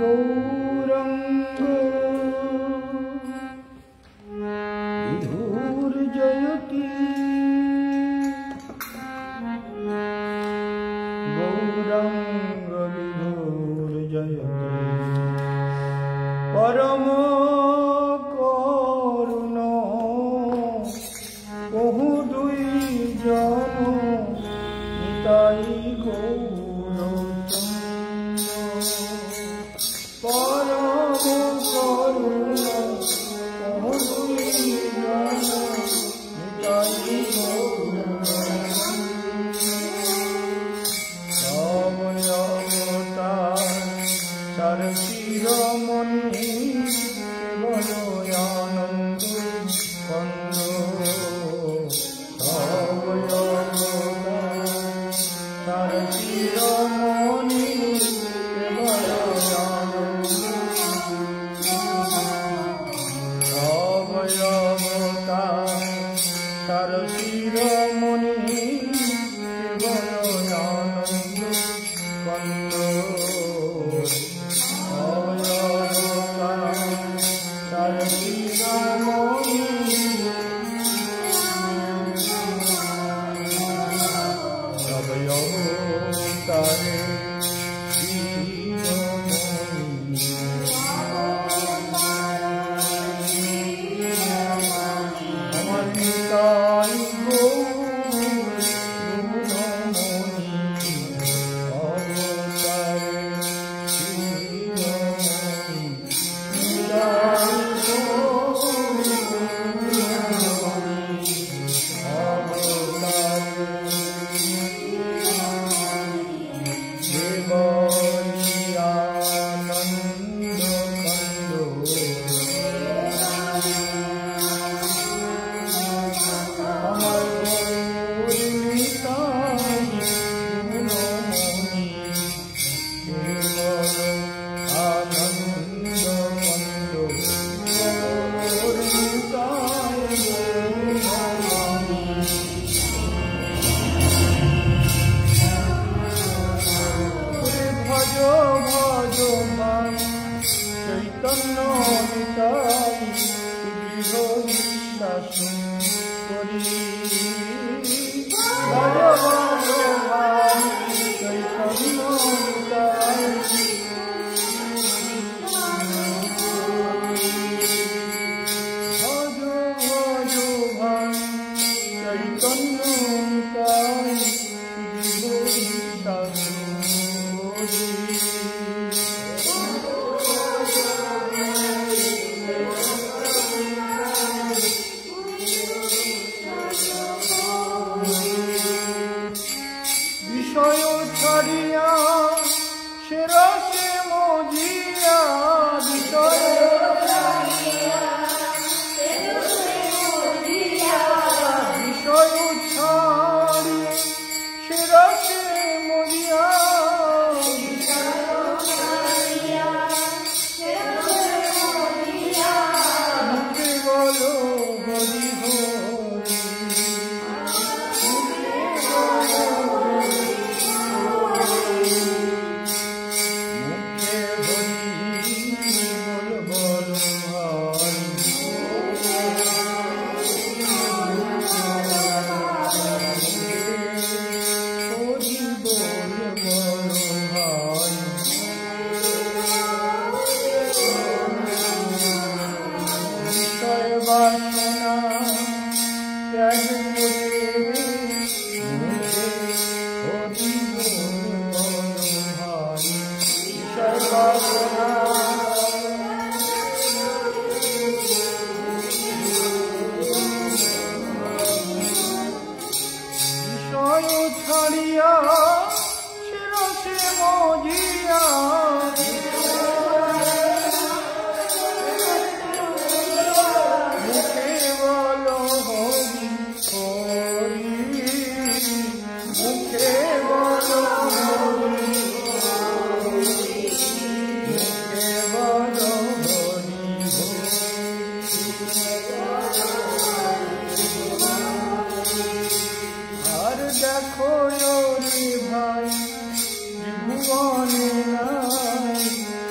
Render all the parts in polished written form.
गौरंग विधुर्जयति गौरंग विधुर्जयति परम करुण बहु दुई जन निताई गौर परम करुण बहु दुई जन निताई गौर शिरोमणि केवल आनंद कंद तार शिरोमणि केवल आनंद तार शिरोमणि केवल आनंद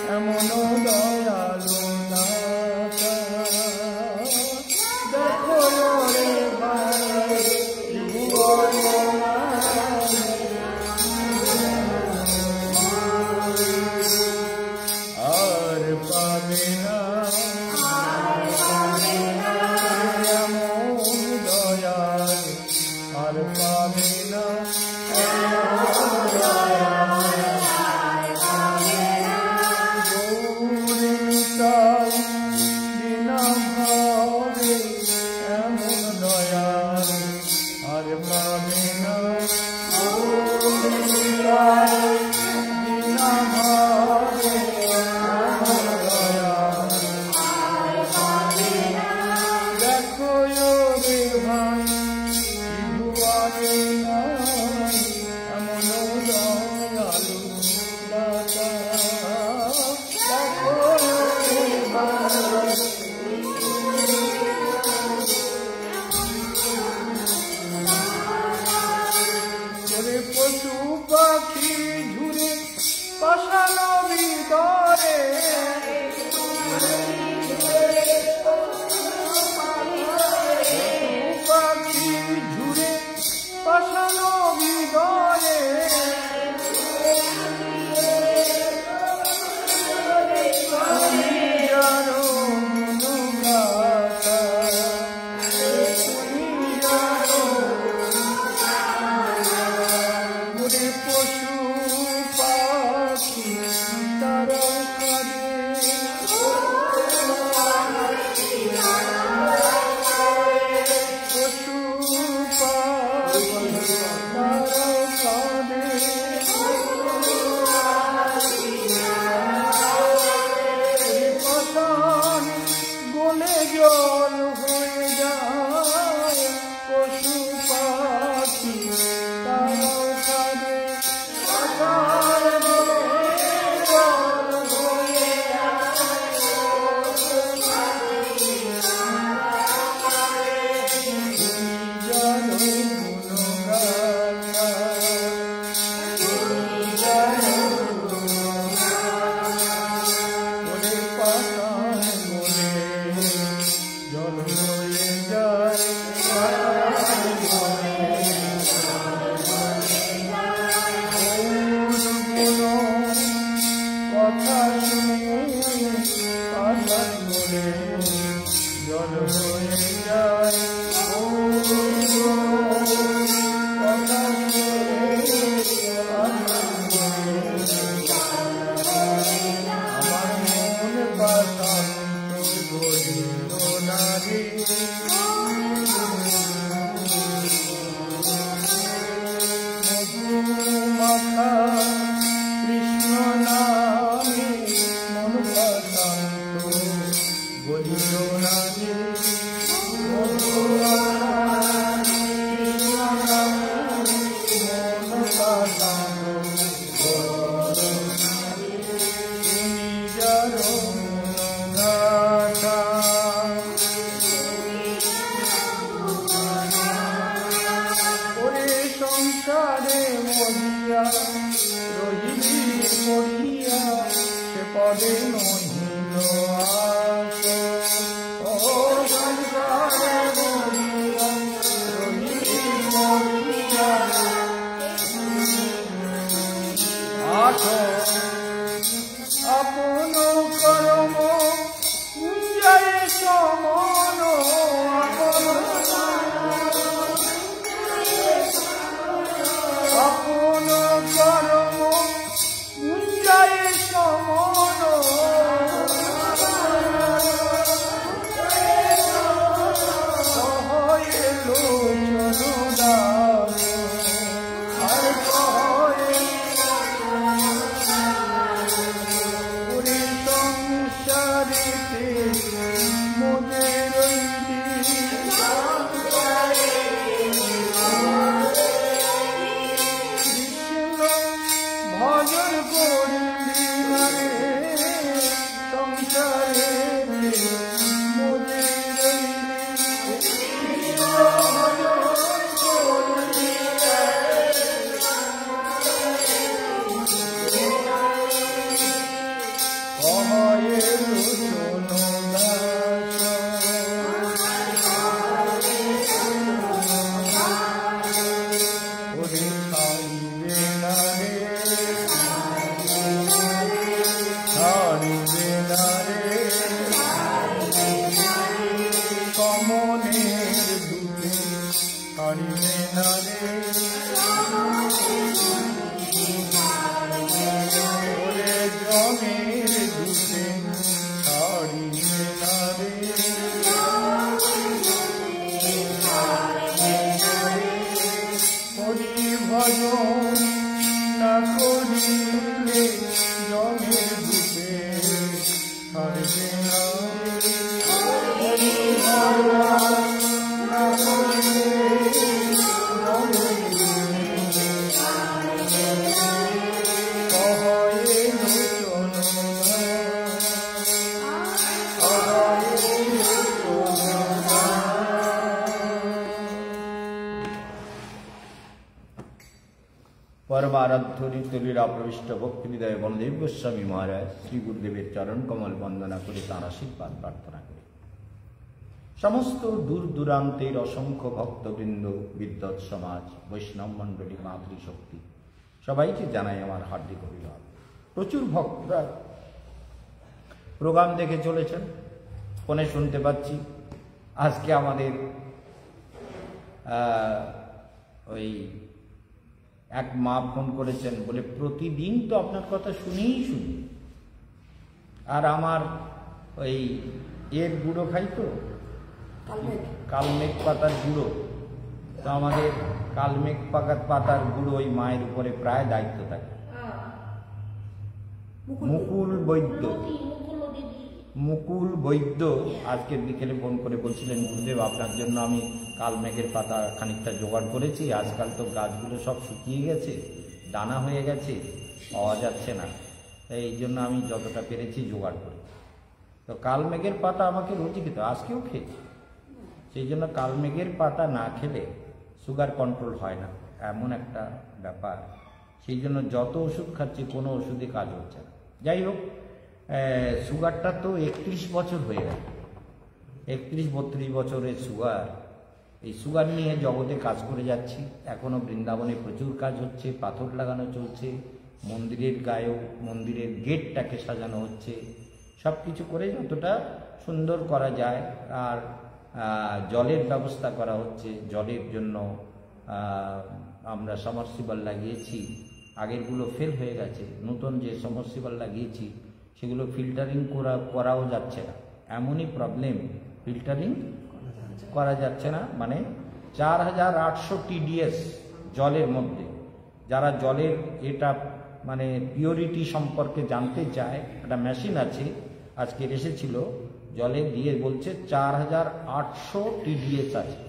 कंद পদে নহিল আস ও সংসারে বলিয়া রহিলি মরিয়া আস আপন কর্ম জয় সমন আপন কর্ম জয় সমন সহয়ে লোচন দাস আর সহয়ে পুরী সংসারিতে মনে রইলি ভজন করিলি রে সংসারে মনে রইলি ভজন করিলি কহয়ে লোচন সমনের দুধে হারিবে না রে ওরে জমের দুধে হারিবে না রে হরি ভজন না করিলে জমের দুধে হারিবে না परमाराध्य नित्यलीला प्रविष्ट भक्ति हृदय बलदेव गोस्वामी महाराज श्री गुरुदेवेर चरण कमल वंदना करे तार आशीर्वाद प्रार्थना करी समस्त दूर दूरान्तेर असंख्य भक्तबृंद विद्वत समाज वैष्णव मंडली मातृशक्ति सबाइके जानाई आमार हार्दिक अभिवादन। प्रचुर भक्तरा प्रोग्राम देखे चलेছেন फोने শুনতে পাচ্ছি আজকে আমাদের ওই এক মা ফোন করেছেন বলে প্রতিদিন তো আপনার কথা শুনেই শুনি আর আমার ওই এর গুঁড়ো খাই তো কালমেঘ পাতার গুঁড়ো তো আমাদের কালমেঘ পাতার গুঁড়ো ওই মায়ের উপরে প্রায় দায়িত্ব থাকে। মুকুল বৈদ্য আজকে বিকেলে ফোন করে বলছিলেন গুরুদেব আপনার জন্য আমি কালমেঘের পাতা খানিকটা জোগাড় করেছি, আজকাল তো গাছগুলো সব শুকিয়ে গেছে, দানা হয়ে গেছে, পাওয়া যাচ্ছে না, এই জন্য আমি যতটা পেরেছি জোগাড় করি। তো কালমেঘের পাতা আমাকে রোজই খেতে, আজকেও খেয়েছি। সেই জন্য কালমেঘের পাতা না খেলে সুগার কন্ট্রোল হয় না, এমন একটা ব্যাপার। সেই জন্য যত ওষুধ খাচ্ছি কোনো ওষুধে কাজ হচ্ছে না। যাই হোক, সুগারটা তো 31 বছর হয়ে গেল, 31-32 বছরের সুগার। এই সুগার নিয়ে জগতে কাজ করে যাচ্ছি। এখনও বৃন্দাবনে প্রচুর কাজ হচ্ছে, পাথর লাগানো চলছে, মন্দিরের গায়েও মন্দিরের গেটটাকে সাজানো হচ্ছে, সব কিছু করে যতটা সুন্দর করা যায়। আর জলের ব্যবস্থা করা হচ্ছে, জলের জন্য আমরা সাবমার্সিবল লাগিয়েছি, আগেরগুলো ফেল হয়ে গেছে, নতুন যে সাবমার্সিবল লাগিয়েছি সেগুলো ফিল্টারিং করাও যাচ্ছে না, এমনই প্রবলেম, ফিল্টারিং করা যাচ্ছে না। মানে 4800 TDS জলের মধ্যে। যারা জলের এটা মানে পিওরিটি সম্পর্কে জানতে চায়, একটা মেশিন আছে, আজকে এসেছিল, জলে দিয়ে বলছে 4800 TDS আছে।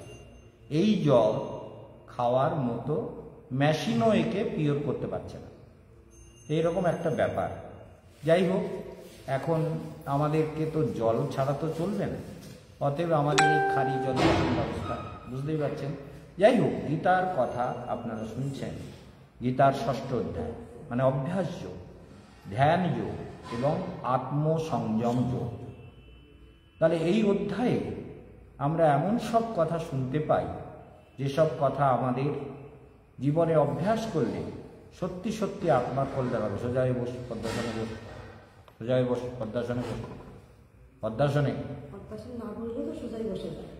এই জল খাওয়ার মতো মেশিনও একে পিওর করতে পারছে না, এইরকম একটা ব্যাপার। যাই হোক, এখন আমাদেরকে তো জল ছাড়া তো চলবে না, অতএব আমাদের এই খারি জলের ব্যবস্থা, বুঝতেই পারছেন। যাই হোক, গীতার কথা আপনারা শুনছেন, গীতার 6ষ্ঠ অধ্যায় মানে অভ্যাস যোগ। ধ্যান যোগ এবং আত্মসংযম যোগ। তাহলে এই অধ্যায়ে আমরা এমন সব কথা শুনতে পাই যেসব কথা আমাদের জীবনে অভ্যাস করলে সত্যি সত্যি আত্মার কল্যাণ হবে। সোজা হয়ে বস, পদ্মাসনে বস, সোজা হয়ে বস, পদ্মাসনে বস, পদ্মাসনে না বললে তো সোজাই বসে যায়।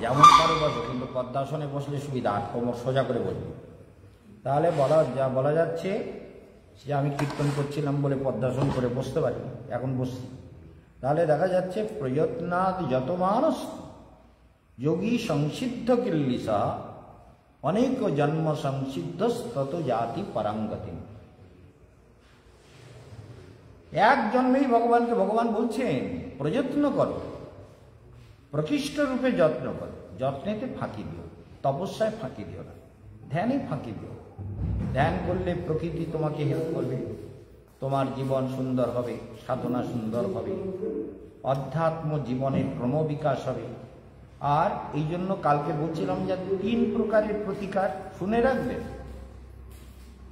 যেমন পারো বসো, কিন্তু পদ্মাসনে বসলে সুবিধা, আর কোমর সোজা করে বসবে। তাহলে বলা যাচ্ছে যে আমি কীর্তন করছিলাম বলে পদ্মাসন করে বসতে পারি, এখন বসছি। তাহলে দেখা যাচ্ছে প্রয়ত্নাদ যত মানুষ যোগী সংসিদ্ধ কিল্লিসা অনেক জন্ম সংসিদ্ধ তত জাতি পরাঙ্গতি। এক জন্মেই ভগবানকে ভগবান বলছেন প্রযত্ন করো, প্রকৃষ্ট রূপে যত্ন করো, যত্নেতে ফাঁকি দিও, তপস্যায় ফাঁকি দিও না, ধ্যানে ফাঁকি দিও। ধ্যান করলে প্রকৃতি তোমাকে হেল্প করবে, তোমার জীবন সুন্দর হবে, সাধনা সুন্দর হবে, অধ্যাত্ম জীবনের ক্রমবিকাশ হবে। আর এই জন্য কালকে বলছিলাম যে 3 প্রকারের প্রতিকার শুনে রাখবেন।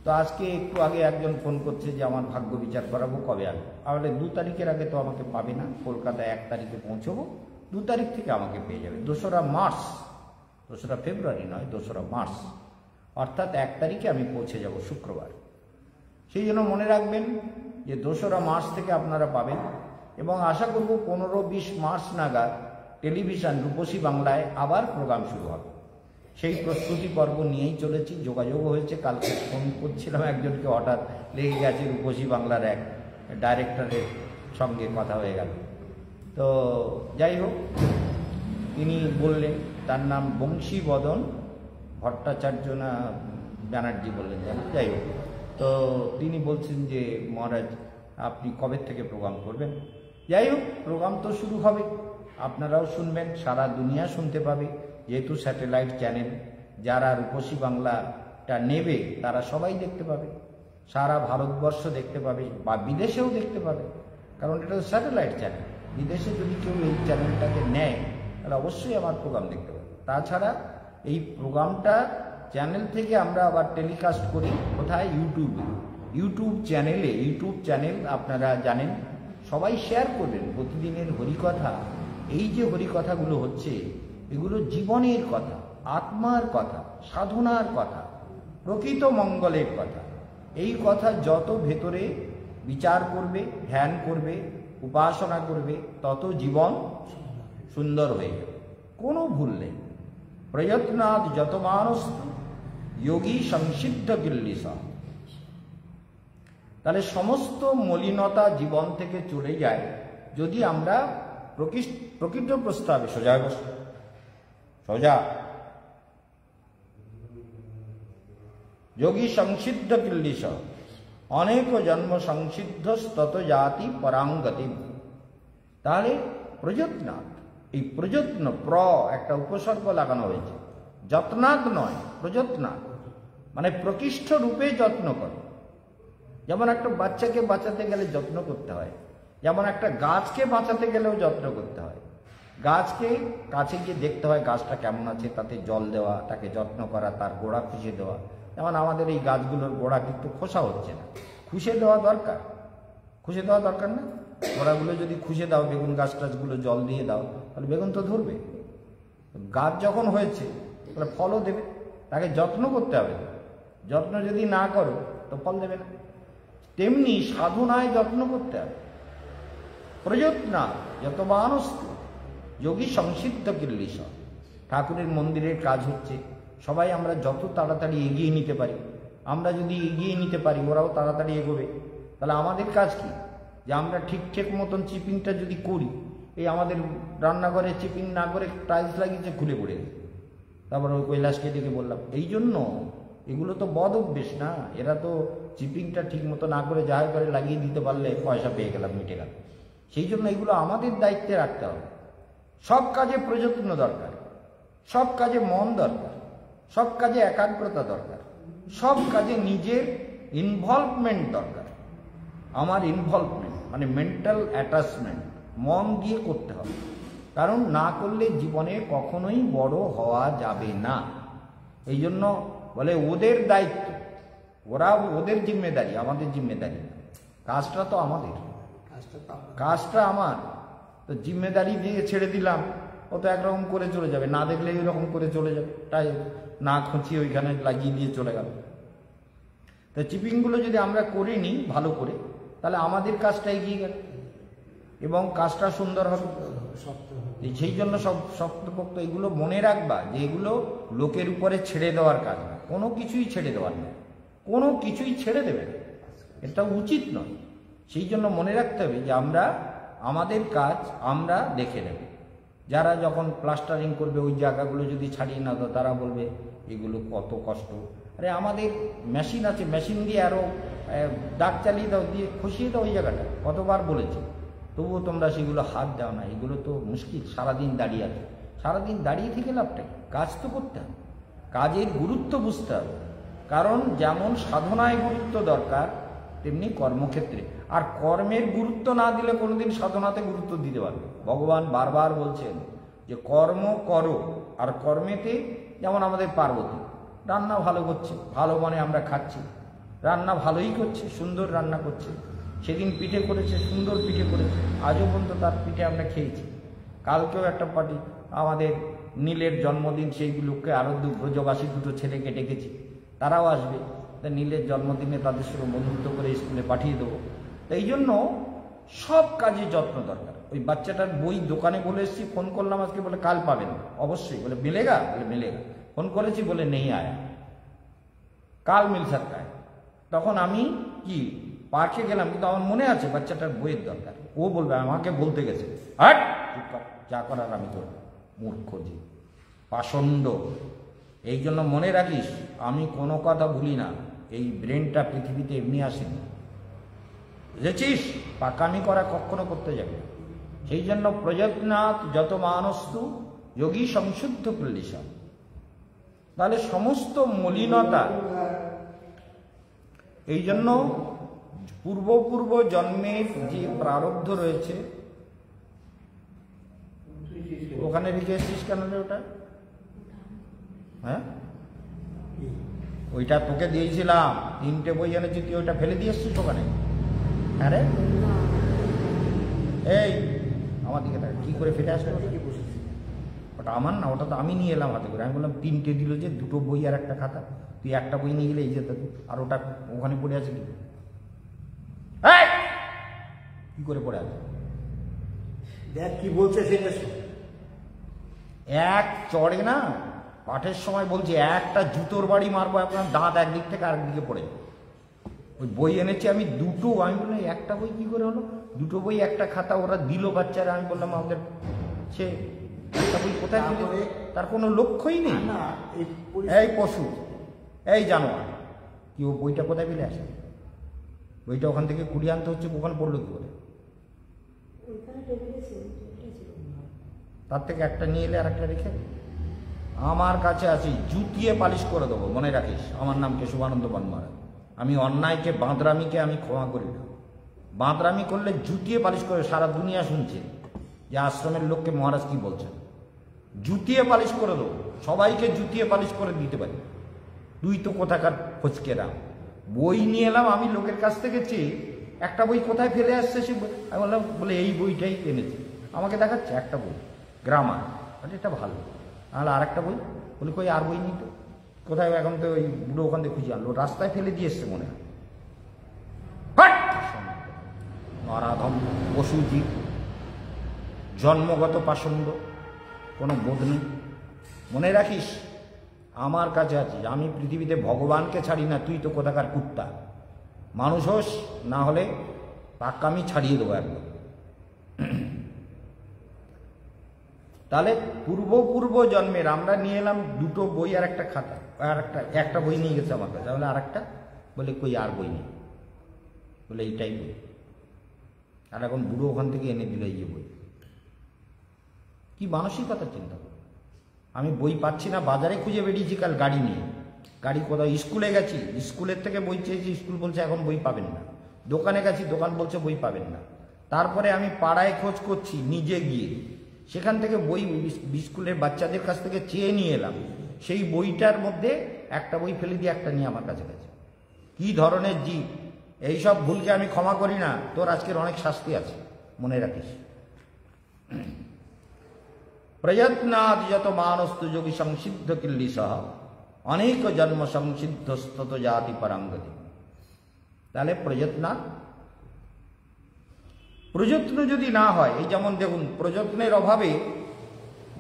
তো আজকে একটু আগে একজন ফোন করছে যে আমার ভাগ্য বিচার করাবো, কবে আসবে? তাহলে 2 তারিখের আগে তো আমাকে পাবে না, কলকাতায় 1 তারিখে পৌঁছবো, 2 তারিখ থেকে আমাকে পেয়ে যাবে। 2রা মার্চ, 2রা ফেব্রুয়ারি নয়, 2রা মার্চ, অর্থাৎ 1 তারিখে আমি পৌঁছে যাব শুক্রবার। সেই জন্য মনে রাখবেন যে 2রা মার্চ থেকে আপনারা পাবেন। এবং আশা করব 15-20 মার্চ নাগাদ টেলিভিশন রূপসী বাংলায় আবার প্রোগ্রাম শুরু হবে। সেই প্রস্তুতি পর্ব নিয়েই চলেছি। যোগাযোগ হয়েছে, কালকে ফোন করছিলাম একজনকে, হঠাৎ লেগে গেছে রূপসী বাংলার এক ডাইরেক্টরের সঙ্গে কথা হয়ে গেল। তো যাই হোক, তিনি বললেন, তার নাম বংশীবদন ভট্টাচার্য না ব্যানার্জি বললেন যেন, যাই হোক। তো তিনি বলছেন যে মহারাজ আপনি কবে থেকে প্রোগ্রাম করবেন? যাই হোক, প্রোগ্রাম তো শুরু হবে, আপনারাও শুনবেন, সারা দুনিয়া শুনতে পাবে, যেহেতু স্যাটেলাইট চ্যানেল। যারা রূপসী বাংলাটা নেবে তারা সবাই দেখতে পাবে, সারা ভারতবর্ষ দেখতে পাবে, বা বিদেশেও দেখতে পাবে, কারণ এটা তো স্যাটেলাইট চ্যানেল। বিদেশে যদি কেউ এই চ্যানেলটাকে নেয় তাহলে অবশ্যই আমার প্রোগ্রাম দেখতে পাবে। তাছাড়া এই প্রোগ্রামটা চ্যানেল থেকে আমরা আবার টেলিকাস্ট করি কোথায়? ইউটিউবে, ইউটিউব চ্যানেল আপনারা জানেন, সবাই শেয়ার করবেন। প্রতিদিনের হরিকথা, এই যে হরিকথাগুলো হচ্ছে, এগুলো জীবনের কথা, আত্মার কথা, সাধনার কথা, প্রকৃত মঙ্গলের কথা। এই কথা যত ভেতরে বিচার করবে, ধ্যান করবে, উপাসনা করবে, তত জীবন সুন্দর হয়ে যাবে, কোনো ভুল নেই। প্রয়ত্নাদ যত মানুষ যোগী সংসিদ্ধ কিল্লিসা। তাহলে সমস্ত মলিনতা জীবন থেকে চলে যায় যদি আমরা প্রকৃত প্রস্তাবে সোজা সোজা যোগী সংসিদ্ধ কিল্লিস অনেক জন্ম সংসিদ্ধ তত জাতি পরাঙ্গতি। তাহলে প্রযত্নাৎ, এই প্রযত্ন একটা উপসর্গ লাগানো হয়েছে, যত্নাৎ নয়, প্রযত্নাৎ মানে প্রকৃষ্ট রূপে যত্ন করো। যেমন একটা বাচ্চাকে বাঁচাতে গেলে যত্ন করতে হয়, যেমন একটা গাছকে বাঁচাতে গেলেও যত্ন করতে হয়। গাছকে কাছে গিয়ে দেখতে হয় গাছটা কেমন আছে, তাতে জল দেওয়া, তাকে যত্ন করা, তার গোড়া খুঁজে দেওয়া। যেমন আমাদের এই গাছগুলোর গোড়া কিন্তু খোসা হচ্ছে না, খুঁজে দেওয়া দরকার, খুঁজে দেওয়া দরকার না? গোড়াগুলো যদি খুঁজে দাও, বেগুন গাছ টাছগুলো জল দিয়ে দাও, তাহলে বেগুন তো ধরবে। গাছ যখন হয়েছে তাহলে ফলও দেবে, তাকে যত্ন করতে হবে। যত্ন যদি না করো তো ফল দেবে না। তেমনি সাধনায় যত্ন করতে হবে। প্রযত্না যত মানুষ যোগী সংসিদ্ধ কিল্লিস। ঠাকুরের মন্দিরের কাজ হচ্ছে, সবাই আমরা যত তাড়াতাড়ি এগিয়ে নিতে পারি, আমরা যদি এগিয়ে নিতে পারি ওরাও তাড়াতাড়ি এগোবে। তাহলে আমাদের কাজ কি? যে আমরা ঠিক মতন চিপিংটা যদি করি, এই আমাদের রান্নাঘরে চিপিং না করে টাইলস লাগিয়েছে, খুলে পড়ে গেছে, তারপর ওই কৈলাসকে ডেকে বললাম। এই জন্য এগুলো তো বদ অভ্যেস না, এরা তো চিপিংটা ঠিক মতো না করে যাহার করে লাগিয়ে দিতে পারলে পয়সা পেয়ে গেলাম, মিটে গেল। সেই জন্য এগুলো আমাদের দায়িত্বে রাখতে হবে। সব কাজে প্রযত্ন দরকার, সব কাজে মন দরকার, সব কাজে একাগ্রতা দরকার, সব কাজে নিজের ইনভলভমেন্ট দরকার। আমার ইনভলভমেন্ট মানে মেন্টাল অ্যাটাচমেন্ট, মন দিয়ে করতে হবে। কারণ না করলে জীবনে কখনোই বড় হওয়া যাবে না। এই জন্য বলে ওদের দায়িত্ব, ওরা ওদের জিম্মেদারি, আমাদের জিম্মেদারি। কাজটা তো আমাদের, কাজটা আমার, তো জিম্মেদারি দিয়ে ছেড়ে দিলাম, ও তো একরকম করে চলে যাবে, না দেখলে এইরকম করে চলে যাবে, তাই না খুঁচিয়ে ওইখানে লাগিয়ে দিয়ে চলে গেল। তো চিপিংগুলো যদি আমরা করে নিই ভালো করে, তাহলে আমাদের কাজটা এগিয়ে গেল এবং কাজটা সুন্দর হবে। সেই জন্য সব শক্তপোক্ত এগুলো মনে রাখবা যে এগুলো লোকের উপরে ছেড়ে দেওয়ার কাজ না, কোনো কিছুই ছেড়ে দেওয়ার না, কোনো কিছুই ছেড়ে দেবে না, এটা উচিত নয়। সেই জন্য মনে রাখতে হবে যে আমরা আমাদের কাজ আমরা দেখে নেব। যারা যখন প্লাস্টারিং করবে ওই জায়গাগুলো যদি ছাড়িয়ে না দাও, তারা বলবে এগুলো কত কষ্ট। আরে আমাদের মেশিন আছে, মেশিন দিয়ে আরও দাগ চালিয়ে দাও, দিয়ে খুশিয়ে দাও ওই জায়গাটা, কতবার বলেছি, তবুও তোমরা সেগুলো হাত দাও না। এগুলো তো মুশকিল, সারাদিন দাঁড়িয়ে আছে, সারাদিন দাঁড়িয়ে থেকে লাভটা কি? কাজ তো করতে হবে, কাজের গুরুত্ব বুঝতে হবে। কারণ যেমন সাধনায় গুরুত্ব দরকার, তেমনি কর্মক্ষেত্রে। আর কর্মের গুরুত্ব না দিলে কোনোদিন সাধনাতে গুরুত্ব দিতে পারবে। ভগবান বারবার বলছেন যে কর্ম করো, আর কর্মেতে যেমন আমাদের পার্বতী রান্না ভালো করছে, ভালো মানে আমরা খাচ্ছি, রান্না ভালোই করছে, সুন্দর রান্না করছে। সেদিন পিঠে করেছে, সুন্দর পিঠে করেছে, আজও পর্যন্ত তার পিঠে আমরা খেয়েছি। কালকেও একটা পার্টি, আমাদের নীলের জন্মদিন, সেইগুলোকে আরোদ্য ব্রজবাসী দুটো ছেলেকে ডেকেছি, তারাও আসবে। তা নীলের জন্মদিনে তাদের সঙ্গে বন্ধুত্ব করে স্কুলে পাঠিয়ে দেবো। তো এই জন্য সব কাজে যত্ন দরকার। ওই বাচ্চাটার বই দোকানে বলে এসেছি, ফোন করলাম আজকে, বলে কাল পাবেন অবশ্যই, বলে মিলেগা, বলে মিলেগা। ফোন করেছি, বলে নেই আয়া, কাল মিল सकता है। তখন আমি কি পার্কে গেলাম, কিন্তু আমার মনে আছে বাচ্চাটার বইয়ের দরকার। ও বলবে আমাকে বলতে গেছে, হাট যা করার আমি করব, মূর্খ জি, পাষণ্ড। এই জন্য মনে রাখিস, আমি কোনো কথা ভুলি না। এই ব্রেনটা পৃথিবীতে এমনি আসেনি, বুঝেছিস? পাকামি করা কখনো করতে যাবে। সেই জন্য প্রযত্নাৎ যত মানস্তু যোগী সংশুদ্ধ পুল্লিশা। তাহলে সমস্ত মলিনতা, এই জন্য পূর্ব জন্মের যে প্রারব্ধ রয়েছে, ওখানে রেখে এসছিস কেন রে ওটা? হ্যাঁ, ওইটা তোকে দিয়েছিলাম, 3টে বই এনেছি, তুই ওইটা ফেলে দিয়ে এসছিস ওখানে। আরে এই আমার দিকে কি করে ফেটে আসলো? ওটা আমার না, ওটা তো আমি নিয়ে এলাম হাতে করে। আমি বললাম 3টে দিল যে, 2টো বই আর একটা খাতা, তুই একটা বই নিয়ে গেলে এই যেত, আর ওটা ওখানে পড়ে আছে কি? কি করে পড়ে আছে দেখ কি বলছে সেটা। এক চড়ে না পাঠের সময় বলছে একটা জুতোর বাড়ি মারবো, আপনার দাঁত একদিক থেকে আরেকদিকে পড়ে। ওই বই এনেছি আমি 2টো, আমি বললাম একটা বই কি করে হলো? 2টো বই একটা খাতা ওরা দিল বাচ্চারা। আমি বললাম আমাদের সে একটা বই কোথায় ফেলে, তার কোনো লক্ষ্যই নেই। এই পশু, এই জানোয়ার, কি ও বইটা কোথায় ফেলে আসে? বইটা ওখান থেকে কুড়িয়ে আনতে হচ্ছে, ওখানে পড়লো কি করে? তার থেকে একটা নিয়ে এলে আর একটা রেখে আমার কাছে আছি, জুতিয়ে পালিশ করে দেবো। মনে রাখিস, আমার নাম কেশবানন্দ বনমারা। আমি অন্যায়কে, বাঁদরামিকে আমি ক্ষমা করি না। বাঁদরামি করলে জুতিয়ে পালিশ করে, সারা দুনিয়া শুনছে যে আশ্রমের লোককে মহারাজ কি বলছেন। জুতিয়ে পালিশ করে দেবো, সবাইকে জুতিয়ে পালিশ করে দিতে পারি। তুই তো কোথাকার ফচকেরা। বই নিয়ে এলাম আমি লোকের কাছ থেকে, চেয়ে একটা বই কোথায় ফেলে আসছে সে, আমি বললাম, বলে এই বইটাই এনেছি। আমাকে দেখাচ্ছে একটা বই, গ্রামার, এটা ভালো। তাহলে আর একটা বই, বলি কই আর বই নিই তো, কোথায়? এখন তো ওই বুড়ো ওখান থেকে খুঁজে আনলো, রাস্তায় ফেলে দিয়ে এসছে মনে হয়। নরাধম পশু জীব, জন্মগত পাষণ্ড, কোনো বোধ নেই। মনে রাখিস, আমার কাছে আছিস, আমি পৃথিবীতে ভগবানকে ছাড়ি না। তুই তো কোথাকার কুত্তা, মানুষ হোস, না হলে পাক্কামি ছাড়িয়ে দেবো একদম। তাহলে পূর্ব জন্মের আমরা নিয়ে এলাম 2টো বই আর একটা খাতা, আর একটা বই নিয়ে গেছে আমার কাছে। তাহলে আর একটা, বলে কই আর বই নেই, বলে এইটাই বই। আর এখন বুড়ো ওখান থেকে এনে দিল এই যে বই। কি মানসিকতা চিন্তা। আমি বই পাচ্ছি না, বাজারে খুঁজে বেরিয়েছি কাল গাড়ি নিয়ে। গাড়ি কোথাও, স্কুলে গেছি, স্কুলের থেকে বই চেয়েছি, স্কুল বলছে এখন বই পাবেন না। দোকানে গেছি, দোকান বলছে বই পাবেন না। তারপরে আমি পাড়ায় খোঁজ করছি নিজে গিয়ে, সেখান থেকে বই স্কুলের বাচ্চাদের কাছ থেকে চেয়ে নিয়ে এলাম, সেই বইটার মধ্যে একটা বই ফেলে দিয়ে একটা নিয়ে আমার কাছে গেছে। কি ধরনের জীব! এইসব ভুলকে আমি ক্ষমা করি না, তোর আজকের অনেক শাস্তি আছে, মনে রাখিস। প্রযত্নাদ যত মানস্তু যোগী সংসিদ্ধ কিল্লিসহ অনেক জন্ম সংসিদ্ধস্তত জাতি পরাঙ্গতি। তাহলে প্রযত্ন যদি না হয়, এই যেমন দেখুন প্রযত্নের অভাবে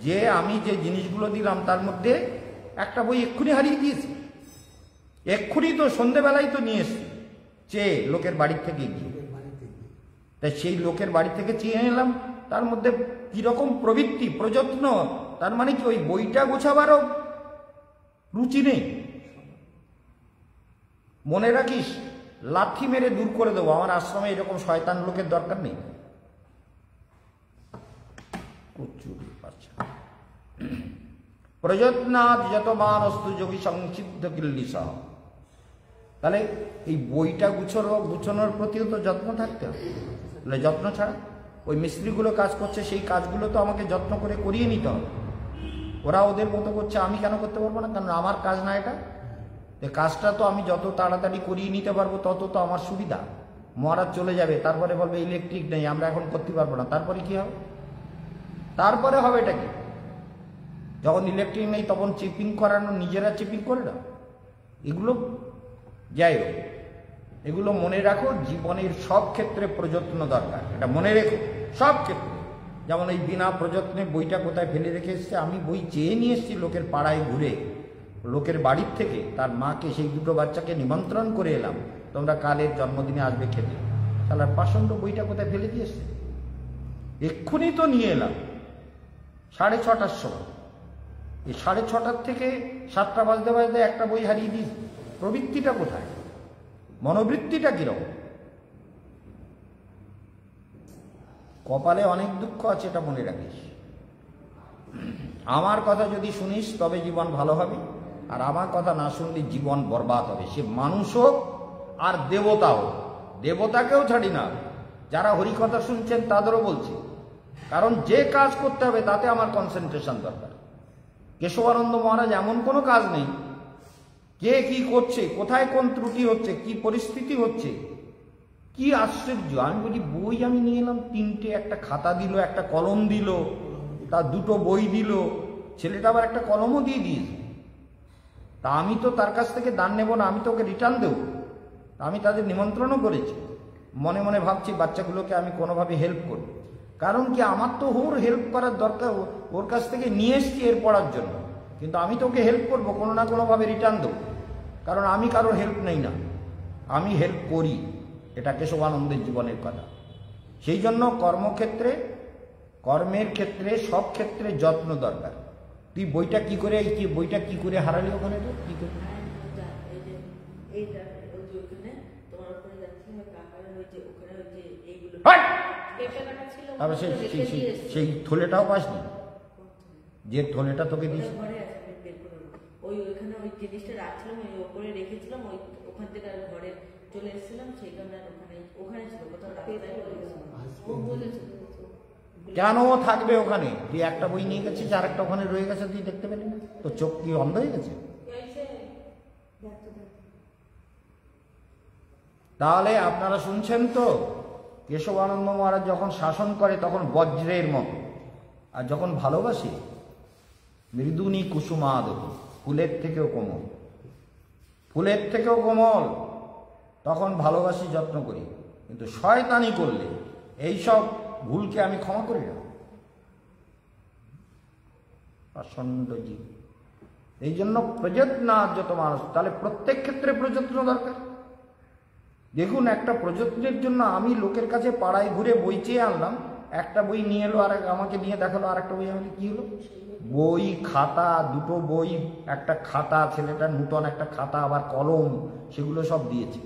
যে আমি যে জিনিসগুলো দিলাম তার মধ্যে একটা বই এক্ষুনি হারিয়ে দিয়েছি, এক্ষুনি তো সন্ধেবেলায় তো নিয়ে এসছি চেয়ে লোকের বাড়ির থেকে গিয়ে, তাই সেই লোকের বাড়ি থেকে চেয়ে নিলাম, তার মধ্যে কিরকম প্রবৃত্তি প্রযত্ন, তার মানে কি ওই বইটা গোছাবারও রুচি নেই। মনে রাখিস, লাথি মেরে দূর করে দেবো, আমার আশ্রমে এরকম শয়তান লোকের দরকার নেই। প্রযত্নাদ যত মানস্তু যোগী সংসিদ্ধ কিল্লিসহ। তাহলে এই বইটা গুছানোর প্রতিও তো যত্ন থাকতে হবে। তাহলে যত্ন ছাড়া ওই মিস্ত্রিগুলো কাজ করছে, সেই কাজগুলো তো আমাকে যত্ন করে করিয়ে নিতে হবে। ওরা ওদের মতো করছে, আমি কেন করতে পারবো না? কারণ আমার কাজ না এটা। কাজটা তো আমি যত তাড়াতাড়ি করিয়ে নিতে পারবো তত তো আমার সুবিধা। মহারাজ চলে যাবে, তারপরে বলবে ইলেকট্রিক নেই, আমরা এখন করতে পারবো না, তারপরে কি হবে? তারপরে হবে এটা কি? যখন ইলেকট্রিক নেই তখন চিপিং করানো, নিজেরা চিপিং করে না। এগুলো যাই হোক, এগুলো মনে রাখো, জীবনের সব ক্ষেত্রে প্রযত্ন দরকার, এটা মনে রেখো সব ক্ষেত্রে। যেমন এই বিনা প্রযত্নে বইটা কোথায় ফেলে রেখে এসছে, আমি বই চেয়ে নিয়ে এসেছি লোকের পাড়ায় ঘুরে, লোকের বাড়ির থেকে তার মাকে, সেই দুটো বাচ্চাকে নিমন্ত্রণ করে এলাম, তোমরা কালের জন্মদিনে আসবে খেতে। তাহলে পাষণ্ড বইটা কোথায় ফেলে দিয়ে এসছে? এক্ষুনি তো নিয়ে এলাম 6:30টার সময়, এই 6:30টার থেকে 7টা বাজতে বাজতে একটা বই হারিয়ে দিই। প্রবৃত্তিটা কোথায়? মনোবৃত্তিটা কিরকম? কপালে অনেক দুঃখ আছে, এটা মনে রাখিস। আমার কথা যদি শুনিস তবে জীবন ভালো হবে, আর আমার কথা না শুনলে জীবন বরবাদ হবে। সে মানুষ হোক আর দেবতা হোক, দেবতাকেও ছাড়ি না, যারা হরিকথা শুনছেন তাদেরও বলছি। কারণ যে কাজ করতে হবে তাতে আমার কনসেন্ট্রেশন দরকার। কেশবানন্দ মহারাজ এমন কোনো কাজ নেই, কে কি করছে, কোথায় কোন ত্রুটি হচ্ছে, কি পরিস্থিতি হচ্ছে, কি আশ্চর্য। আমি বলি বই আমি নিয়ে এলাম 3টে, একটা খাতা দিল, একটা কলম দিল, তার 2টো বই দিল, ছেলেটা আবার একটা কলমও দিয়ে দিয়েছে। তা আমি তো তার কাছ থেকে দান নেব না, আমি তো ওকে রিটার্ন দেবো। আমি তাদের নিমন্ত্রণও করেছি, মনে মনে ভাবছি বাচ্চাগুলোকে আমি কোনোভাবে হেল্প করব। কারণ কি, আমার তো ওর হেল্প করার দরকার, ওর কাছ থেকে নিয়ে এসছি এর পড়ার জন্য, কিন্তু আমি তো ওকে হেল্প করবো, কোনো না কোনোভাবে রিটার্ন দেবো। কারণ আমি কারোর হেল্প নেই না, আমি হেল্প করি। এটা কেশবানন্দের জীবনের কথা। সেই জন্য কর্মক্ষেত্রে, কর্মের ক্ষেত্রে, সব ক্ষেত্রে যত্ন দরকার। তুই বইটা কি করে, বইটা কি করে হারালি ওখানে? তো কি করে সেই থলেটাও পাসনি, যে থলেটা তোকে দিয়েছি? ওইখানে ওই জিনিসটা রাখছিলাম, ওই ওপরে রেখেছিলাম, ওখান থেকে আর ঘরে চলে এসেছিলাম, সেই কারণে ওখানে ছিল, কোথাও কেন থাকবে ওখানে? তুই একটা বই নিয়ে গেছিস, আর একটা ওখানে রয়ে গেছে, তুই দেখতে পেলি না? তো চোখ কি অন্ধ হয়ে গেছে? তাহলে আপনারা শুনছেন তো, কেশবানন্দ মহারাজ যখন শাসন করে তখন বজ্রের মতো, আর যখন ভালোবাসে মৃদুনি কুসুমাদতি, ফুলের থেকেও কোমল, ফুলের থেকেও কোমল, তখন ভালোবাসি, যত্ন করি। কিন্তু শয়তানি করলে এইসব ভুলকে আমি ক্ষমা করি না। প্রচণ্ড জীব। এই জন্য প্রযত্ন যত মানুষ, তাহলে প্রত্যেক ক্ষেত্রে প্রযত্ন দরকার। দেখুন, একটা প্রযত্নের জন্য আমি লোকের কাছে পাড়ায় ঘুরে বই চেয়ে আনলাম, একটা বই নিয়ে এলো, আর আমাকে নিয়ে দেখালো আর একটা বই। আমি কি হলো? বই, খাতা, 2টো বই, একটা খাতা, ছেলেটা নূতন একটা খাতা, আবার কলম, সেগুলো সব দিয়েছে।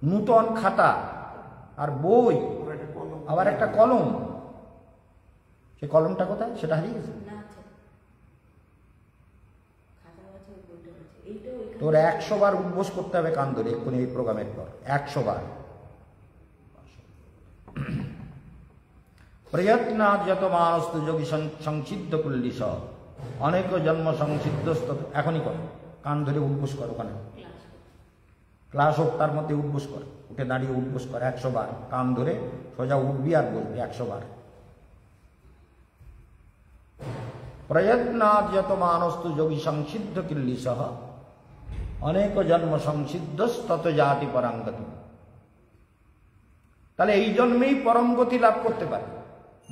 নূতন খাতা আর বই, আবার একটা কলম। সে কলমটা কোথায়? সেটা হারিয়ে গেছে। তোর 100 বার উদ্বোস করতে হবে কান ধরে এক্ষুনি এই প্রোগ্রামের পর, 100 বার। প্রয়ত্নার্যত মানস্তু যোগী সংসিদ্ধ কুল্লিশ, অনেক জন্ম সংসিদ্ধ। এখনই কর, কান ধরে উঠবোস কর, ওখানে ক্লাস হোক তার মধ্যে উঠবোস কর, উঠে দাঁড়িয়ে উঠবোস কর 100 বার, কান ধরে সোজা উঠবি আর বলবি 100 বার। প্রয়ত্নার্যত মানস্তু যোগী সংসিদ্ধ কিল্লিশ, অনেক জন্ম সংসিদ্ধ তত জাতি পরাঙ্গতি। তাহলে এই জন্মেই পরমগতি লাভ করতে পারে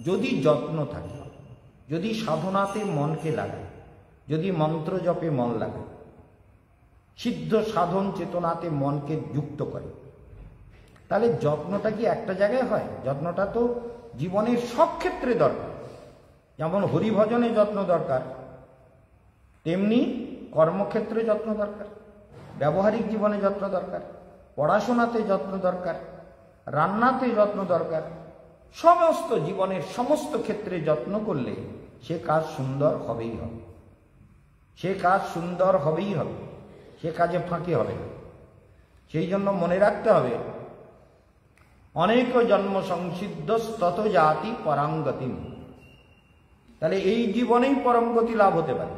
যদি যত্ন থাকে, যদি সাধনাতে মনকে লাগায়, যদি মন্ত্র জপে মন লাগায়, সিদ্ধ সাধন চেতনাতে মনকে যুক্ত করে। তাহলে যত্নটা কি একটা জায়গায় হয়? যত্নটা তো জীবনের সব ক্ষেত্রে দরকার। যেমন হরিভজনে যত্ন দরকার, তেমনি কর্মক্ষেত্রে যত্ন দরকার, ব্যবহারিক জীবনে যত্ন দরকার, পড়াশোনাতে যত্ন দরকার, রান্নাতে যত্ন দরকার। সমস্ত জীবনের সমস্ত ক্ষেত্রে যত্ন করলে সে কাজ সুন্দর হবেই হবে, সে কাজ সুন্দর হবেই হবে, সে কাজে ফাঁকি হবে না। সেই জন্য মনে রাখতে হবে, অনেক জন্ম সংসিদ্ধ তত জাতি পরাঙ্গতি। তাহলে এই জীবনেই পরমগতি লাভ হতে পারে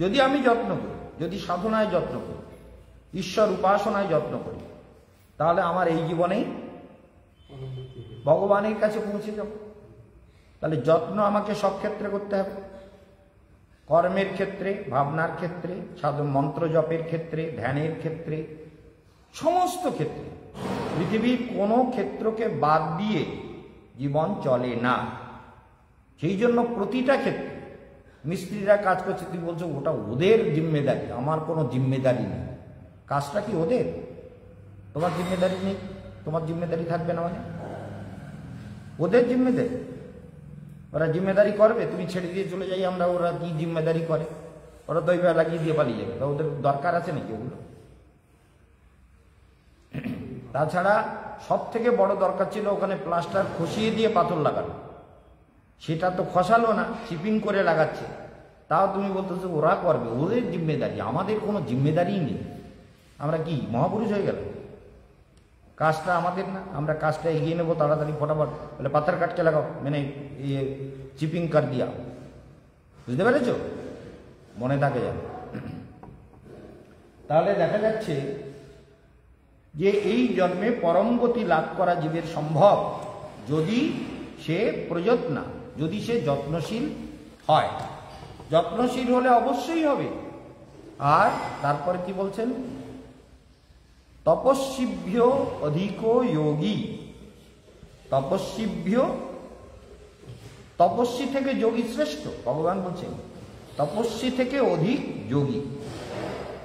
যদি আমি যত্ন করি, যদি সাধনায় যত্ন করি, ঈশ্বর উপাসনায় যত্ন করি, তাহলে আমার এই জীবনেই ভগবানের কাছে পৌঁছে যাব। তাহলে যত্ন আমাকে সব ক্ষেত্রে করতে হবে, কর্মের ক্ষেত্রে, ভাবনার ক্ষেত্রে, সাধন মন্ত্র জপের ক্ষেত্রে, ধ্যানের ক্ষেত্রে, সমস্ত ক্ষেত্রে। পৃথিবীর কোনো ক্ষেত্রকে বাদ দিয়ে জীবন চলে না। সেই জন্য প্রতিটা ক্ষেত্রে মিস্ত্রিরা কাজ করছে, তুই বলছো ওটা ওদের জিম্মেদারি, আমার কোনো জিম্মেদারি নেই। কাজটা কি ওদের? তোমার জিম্মেদারি নেই, তোমার জিম্মেদারি থাকবে না মানে? ওদের জিম্মেদারি, ওরা জিম্মেদারি করবে, তুমি ছেড়ে দিয়ে চলে যাই আমরা, ওরা কি জিম্মেদারি করে? ওরা দইবা লাগিয়ে দিয়ে পালিয়ে যাবে, ওদের দরকার আছে নাকি ওগুলো? তাছাড়া সব থেকে বড় দরকার ছিল ওখানে প্লাস্টার খসিয়ে দিয়ে পাথর লাগানো, সেটা তো খসালো না, চিপিং করে লাগাচ্ছে। তাও তুমি বলতেছো ওরা করবে, ওদের জিম্মেদারি, আমাদের কোনো জিম্মেদারি নেই। আমরা কি মহাপুরুষ হয়ে গেল? কাজটা আমাদের না, আমরা কাজটা এগিয়ে নেবো তাড়াতাড়ি ফটাফট, বলে পাথর কাটকে লাগাও, মানে ইয়ে চিপিং কার দিয়া। বুঝতে পেরেছ? মনে থাকে যাবে। তাহলে দেখা যাচ্ছে যে এই জন্মে পরমগতি লাভ করা জীবের সম্ভব যদি সে প্রযত্না, যদি সে যত্নশীল হয়। যত্নশীল হলে অবশ্যই হবে। আর তারপরে কি বলছেন? তপস্বীভ্য অধিক যোগী। তপস্বীভ্য, তপস্বী থেকে যোগী শ্রেষ্ঠ। ভগবান বলছেন তপস্বী থেকে অধিক যোগী,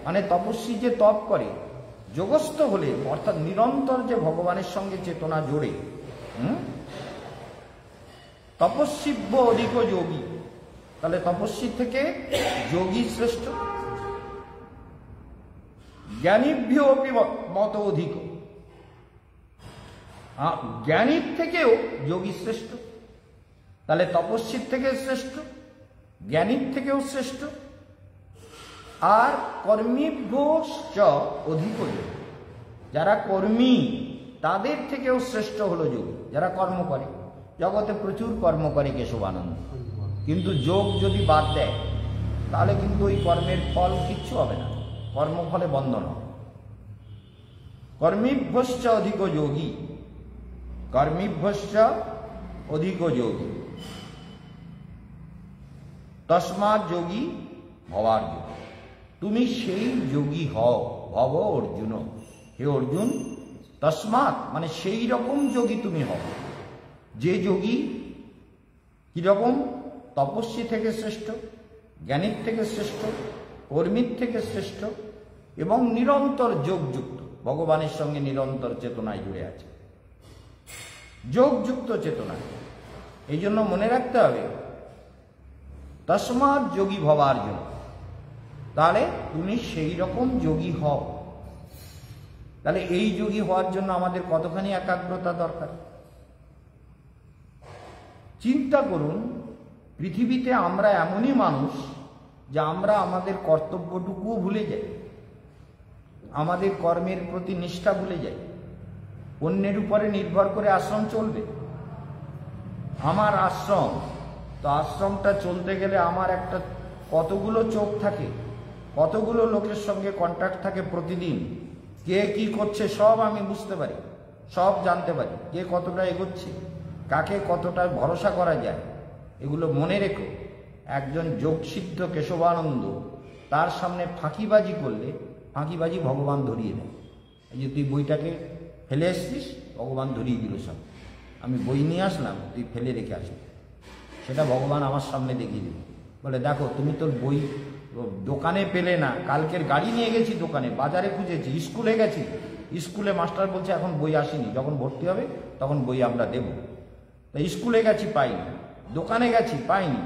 মানে তপস্বী যে তপ করে, যোগস্থ হলে, অর্থাৎ নিরন্তর যে ভগবানের সঙ্গে চেতনা জোড়ে, তপস্বীভ্য অধিক যোগী। তাহলে তপস্বী থেকে যোগী শ্রেষ্ঠ। জ্ঞানীভ্য মত অধিক, জ্ঞানীর থেকেও যোগী শ্রেষ্ঠ। তাহলে তপস্বীর থেকে শ্রেষ্ঠ, জ্ঞানীর থেকেও শ্রেষ্ঠ। আর কর্মীভ্যশ্চ অধিক যোগী, যারা কর্মী তাদের থেকেও শ্রেষ্ঠ হলো যোগী। যারা কর্ম করে, জগতে প্রচুর কর্ম করে কেশবানন্দ, কিন্তু যোগ যদি বাদ দেয় তাহলে কিন্তু ওই কর্মের ফল কিচ্ছু হবে না, কর্মফলে বন্ধন হবে। কর্মীভ্যশ্চ অধিক যোগী, কর্মীভ্যশ্চ অধিক যোগী, তস্মাৎ যোগী ভবার যোগী। তুমি সেই যোগী হও, ভব অর্জুন, হে অর্জুন। তস্মাৎ মানে সেই রকম যোগী তুমি হও, যে যোগী কিরকম? তপস্বী থেকে শ্রেষ্ঠ, জ্ঞানীর থেকে শ্রেষ্ঠ, কর্মীর থেকে শ্রেষ্ঠ, এবং নিরন্তর যোগযুক্ত, ভগবানের সঙ্গে নিরন্তর চেতনায় জুড়ে আছে, যোগযুক্ত চেতনা। এই জন্য মনে রাখতে হবে তস্মাৎ যোগী ভবার জন্য। তাহলে তুমি সেই রকম যোগী হও। তাহলে এই যোগী হওয়ার জন্য আমাদের কতখানি একাগ্রতা দরকার? চিন্তা করুন, পৃথিবীতে আমরা এমনই মানুষ যে আমরা আমাদের কর্তব্যটুকুও ভুলে যাই, আমাদের কর্মের প্রতি নিষ্ঠা ভুলে যাই, অন্যের উপরে নির্ভর করে আশ্রম চলবে। আমার আশ্রম, তো আশ্রমটা চলতে গেলে আমার একটা কতগুলো চোখ থাকে, কতগুলো লোকের সঙ্গে কন্ট্যাক্ট থাকে প্রতিদিন, কে কি করছে সব আমি বুঝতে পারি, সব জানতে পারি, কে কতটা এগোচ্ছে, কাকে কতটা ভরসা করা যায়। এগুলো মনে রেখো, একজন যোগসিদ্ধ কেশবানন্দ তার সামনে ফাঁকিবাজি করলে ফাঁকিবাজি ভগবান ধরিয়ে দেয়। এই যে তুই বইটাকে ফেলে এসছিস, ভগবান ধরিয়ে দিল সব। আমি বই নিয়ে আসলাম, তুই ফেলে রেখে আসবি, সেটা ভগবান আমার সামনে দেখিয়ে দিল। বলে দেখো তুমি তোর বই দোকানে পেলে না, কালকের গাড়ি নিয়ে গেছি দোকানে, বাজারে খুঁজেছি, স্কুলে গেছি, স্কুলে মাস্টার বলছে এখন বই আসেনি, যখন ভর্তি হবে তখন বই আমরা দেব। তা স্কুলে গেছি পাইনি, দোকানে গেছি পাইনি,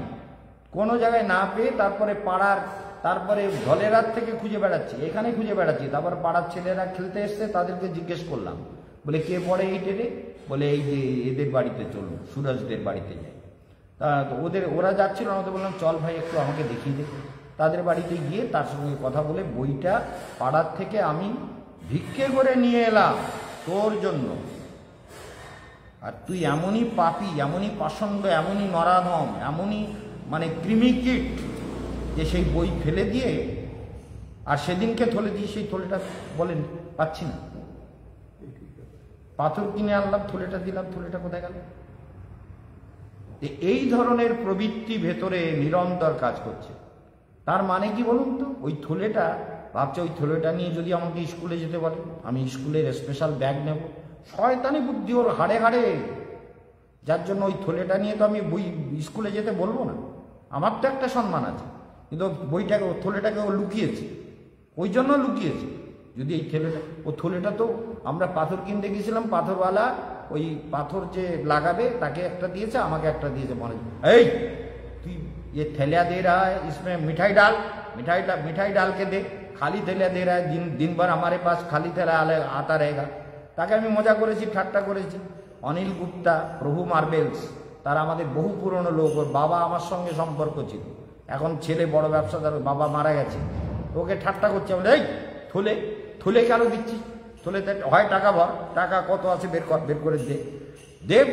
কোনো জায়গায় না পেয়ে তারপরে পাড়ার, তারপরে ধলেরাত থেকে খুঁজে বেড়াচ্ছি, এখানে খুঁজে বেড়াচ্ছি, তারপর পাড়ার ছেলেরা খেলতে এসছে, তাদেরকে জিজ্ঞেস করলাম, বলে কে পড়ে এই টেরে, বলে এই যে এদের বাড়িতে চলুন, সুরজদের বাড়িতে যাই। তা ওরা যাচ্ছিল না, তো বললাম চল ভাই একটু আমাকে দেখিয়ে দে। তাদের বাড়িতে গিয়ে তার সঙ্গে কথা বলে বইটা পাড়ার থেকে আমি ভিক্ষে করে নিয়ে এলাম তোর জন্য। আর তুই এমনই পাপী, এমনই পাষণ্ড, এমনই নরাধম, এমনই মানে ক্রিমিকিট যে সেই বই ফেলে দিয়ে, আর সেদিনকে থলে দিয়ে সেই থলেটা বলেন পাচ্ছি না, পাথর কিনে আনলাম, থলেটা দিলাম, থলেটা কোথায় গেল? এই ধরনের প্রবৃত্তি ভেতরে নিরন্তর কাজ করছে। তার মানে কি বলুন তো, ওই থলেটা ভাবছে ওই থলেটা নিয়ে যদি আমাকে স্কুলে যেতে বলে, আমি স্কুলের স্পেশাল ব্যাগ নেব, শয়তানি বুদ্ধি ওর হাড়ে হাড়ে, যার জন্য ওই থলেটা নিয়ে তো আমি বই স্কুলে যেতে বলবো না। আমার তো একটা সম্মান আছে, কিন্তু বইটাকে, ও থলেটাকে ও লুকিয়েছে, ওই জন্য লুকিয়েছে। যদি এই থলেটা তো আমরা পাথর কিনতে গেছিলাম, পাথরওয়ালা ওই পাথর যে লাগাবে তাকে একটা দিয়েছে, আমাকে একটা দিয়েছে, মনে এই তুই ये थैलिया दे रहा है, इसमें मिठाई डाल, मिठाई डाल के दे, खाली थैलिया दे रहा है, दिन भर हमारे पास खाली थैला आता रहेगा। তাকে আমি মজা করেছি, ঠাট্টা করেছি। অনিল গুপ্তা, প্রভু মার্বেলস, তারা আমাদের বহু পুরনো লোক, ওর বাবা আমার সঙ্গে সম্পর্ক ছিল, এখন ছেলে বড় ব্যবসাদার, বাবা মারা গেছে, ওকে ঠাট্টা করছে, বলে এই থলে কেন দিচ্ছিস, থলেতে হয় টাকা ভর, টাকা কত আছে বের করে দে, देव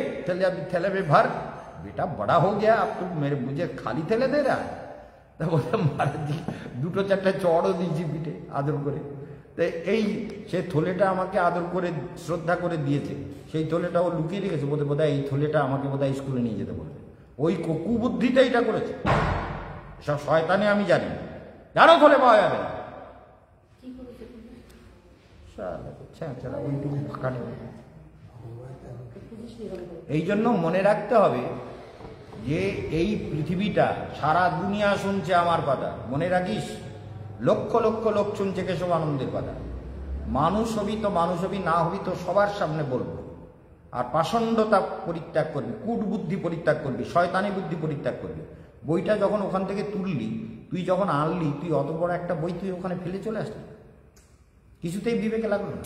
थैले में भर, बेटा बड़ा हो गया अब तो मुझे खाली थैले दे रहा है। তা বলতে মহারাজ দুটো চারটা চড়ও দিয়েছি পিঠে আদর করে। তো এই সে থলেটা আমাকে আদর করে শ্রদ্ধা করে দিয়েছে, সেই থলেটা ও লুকিয়ে রেখেছে, বোধহয় এই থলেটা আমাকে বোধহয় স্কুলে নিয়ে যেতে বলবে। ওই কুবুদ্ধিটা এটা করেছে, সব শয়তানি আমি জানি, জানো থলে পাওয়া যাবে না, ওইটুকু ফাঁকা নেই। এই জন্য মনে রাখতে হবে যে এই পৃথিবীটা, সারা দুনিয়া শুনছে আমার কথা, মনে রাখিস, লক্ষ লক্ষ লোক শুনছে কেশবানন্দের কথা। মানুষ হবি তো মানুষ হবি, না হবি তো সবার সামনে বলবো। আর পাষণ্ডতা পরিত্যাগ করবি, কূট বুদ্ধি পরিত্যাগ করবি, শয়তানি বুদ্ধি পরিত্যাগ করবি। বইটা যখন ওখান থেকে তুললি, তুই যখন আনলি, তুই অত বড় একটা বই তুই ওখানে ফেলে চলে আসলি, কিছুতেই বিবেকে লাগলো না।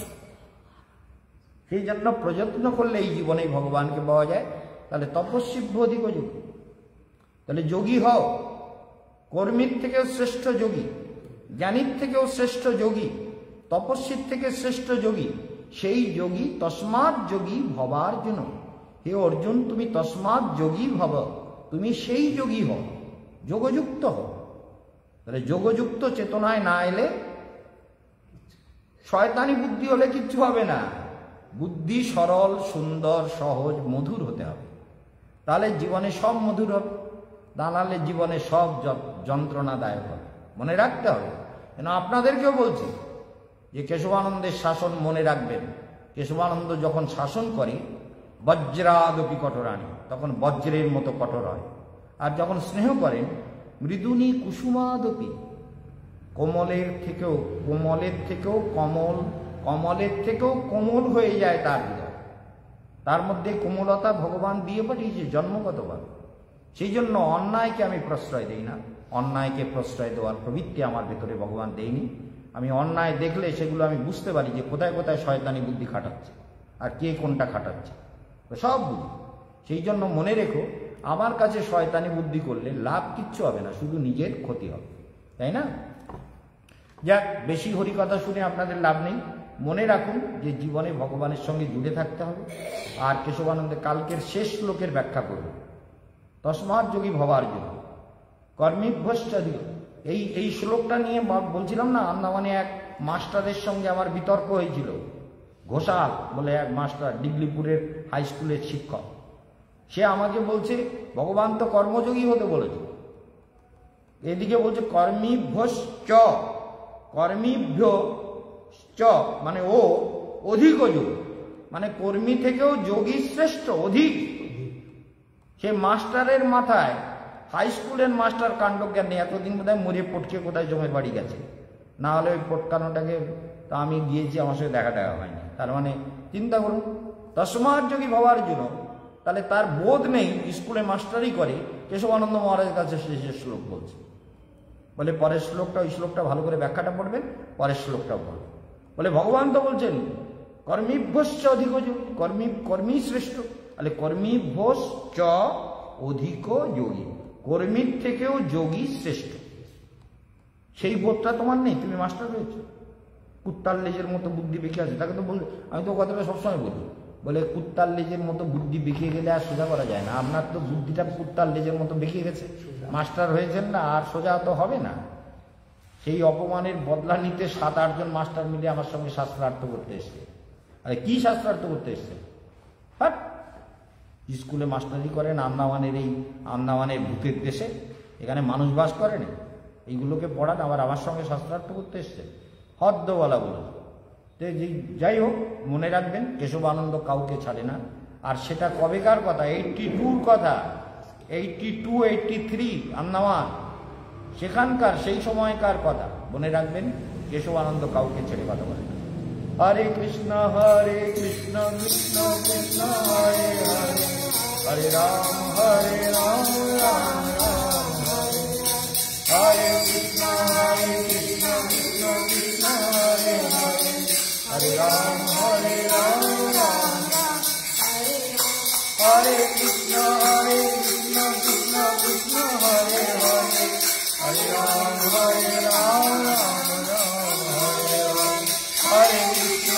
সেই জন্য প্রযত্ন করলে এই জীবনে ভগবানকে পাওয়া যায়। তাহলে তপস্বীভ্য অধিক যোগী, তাহলে যোগী হও, কর্মীর থেকেও শ্রেষ্ঠ যোগী, জ্ঞানীর থেকেও শ্রেষ্ঠ যোগী, তপস্বীর থেকে শ্রেষ্ঠ যোগী, সেই যোগী তস্মাৎ যোগী ভবার জন্য। হে অর্জুন, তুমি তস্মাৎ যোগী ভব, তুমি সেই যোগী হও, যোগযুক্ত হও। তাহলে যোগযুক্ত চেতনায় না এলে, শয়তানি বুদ্ধি হলে কিচ্ছু হবে না। বুদ্ধি সরল, সুন্দর, সহজ, মধুর হতে হবে, তাহলে জীবনে সব মধুর হবে, দাঁড়ালে জীবনে সব যন্ত্রণাদায়ক হবে। মনে রাখতে হবে। কেন আপনাদেরকেও বলছি যে কেশবানন্দের শাসন মনে রাখবেন। কেশবানন্দ যখন শাসন করে, বজ্রাদপি কঠোরানি, তখন বজ্রের মতো কঠোর হয়। আর যখন স্নেহ করেন, মৃদুনি কুসুমাদপি, কোমলের থেকেও কমল, কমলের থেকেও কোমল হয়ে যায় তার হৃদয়। তার মধ্যে কোমলতা ভগবান দিয়ে পাঠিয়েছে জন্মগতভাবে। সেই জন্য অন্যায়কে আমি প্রশ্রয় দেই না, অন্যায়কে প্রশ্রয় দেওয়ার প্রবৃত্তি আমার ভেতরে ভগবান দেয়নি। আমি অন্যায় দেখলে সেগুলো আমি বুঝতে পারি যে কোথায় কোথায় শয়তানি বুদ্ধি খাটাচ্ছে আর কে কোনটা খাটাচ্ছে, সব বুঝি। সেই জন্য মনে রেখো, আমার কাছে শয়তানি বুদ্ধি করলে লাভ কিচ্ছু হবে না, শুধু নিজের ক্ষতি হবে, তাই না? যাক, বেশি হরিকথা শুনে আপনাদের লাভ নেই। মনে রাখুন যে জীবনে ভগবানের সঙ্গে জুড়ে থাকতে হবে। আর কেশবানন্দে কালকের শেষ শ্লোকের ব্যাখ্যা করব, তস্মাৎ যোগী ভবার্জুন কর্মিভ্যশ্চাধিক। এই শ্লোকটা নিয়ে বলছিলাম না, আন্দামানে এক মাস্টারের সঙ্গে আমার বিতর্ক হয়েছিল। ঘোষাল বলে এক মাস্টার, ডিগলিপুরের হাই স্কুলের শিক্ষক, সে আমাকে বলছে ভগবান তো কর্মযোগী হতে বলেছে, এদিকে বলছে কর্মিভ্যশ্চ, কর্মিভ্য চ মানে ও অধিক যোগ, মানে কর্মী থেকেও যোগী শ্রেষ্ঠ, অধিক। সে মাস্টারের মাথায়, হাই স্কুলের মাস্টার কাণ্ডজ্ঞান নেই, এতদিন বোধহয় মরে পটকে কোথায় জমের বাড়ি গেছে, না হলে ওই পটকানোটাকে তা আমি গিয়েছি, আমার সঙ্গে দেখা হয়নি। তার মানে চিন্তা করুন, তস্মাৎ যোগী ভবার্জুন, তাহলে তার বোধ নেই, স্কুলে মাস্টারই করে। কেশবানন্দ মহারাজের কাছে শেষের শ্লোক বলছে, বলে পরের শ্লোকটা, ওই শ্লোকটা ভালো করে ব্যাখ্যাটা পড়বেন, পরের শ্লোকটা বলবেন। বলে ভগবান তো বলছেন কর্মিভ্যশ্চ অধিক যোগী, কর্মী শ্রেষ্ঠ, তাহলে কর্মিভ্যশ্চ অধিক যোগী, কর্মীর থেকেও যোগী শ্রেষ্ঠ। সেই বোধটা তোমার নেই, তুমি মাস্টার হয়েছো। কুত্তার লেজের মতো বুদ্ধি বেঁকে আছে, তাকে তো বলতে, আমি তো কথাটা সবসময় বলি, বলে কুত্তার লেজের মতো বুদ্ধি বেঁকে গেলে আর সোজা করা যায় না। আপনার তো বুদ্ধিটা কুত্তার লেজের মতো বেঁকে গেছে, মাস্টার হয়েছেন না, আর সোজা তো হবে না। সেই অপমানের বদলা নিতে 7-8 জন মাস্টার মিলে আমার সঙ্গে শাস্ত্রার্থ করতে এসছে। আরে কি শাস্ত্রার্থ করতে এসছে? হ্যাঁ, স্কুলে মাস্টারি করেন আন্দামানের, এই আন্দামানের ভূতের দেশে, এখানে মানুষ বাস করে না, এইগুলোকে পড়ান, আবার আমার সঙ্গে শাস্ত্রার্থ করতে এসছে, হদ্দ বলা বলে। তো যাই হোক, মনে রাখবেন কেশবানন্দ কাউকে ছাড়ে না। আর সেটা কবেকার কথা? 82-র কথা, 82, 83 আন্দামান, সেখানকার সেই সময়কার কথা মনে রাখবেন। কেশবানন্দ কাউকে ছেড়ে কথা বলে না। হরে কৃষ্ণ কৃষ্ণ কৃষ্ণ হরে হরে, হরে রাম রাম রাম হরে, হরে কৃষ্ণ কৃষ্ণ কৃষ্ণ হরে হরে, হরে রাম রাম রাম হরে, হরে কৃষ্ণ কৃষ্ণ কৃষ্ণ হরে হরে, হরে রাম রাম রাম হরে হরে, হরে কৃষ্ণ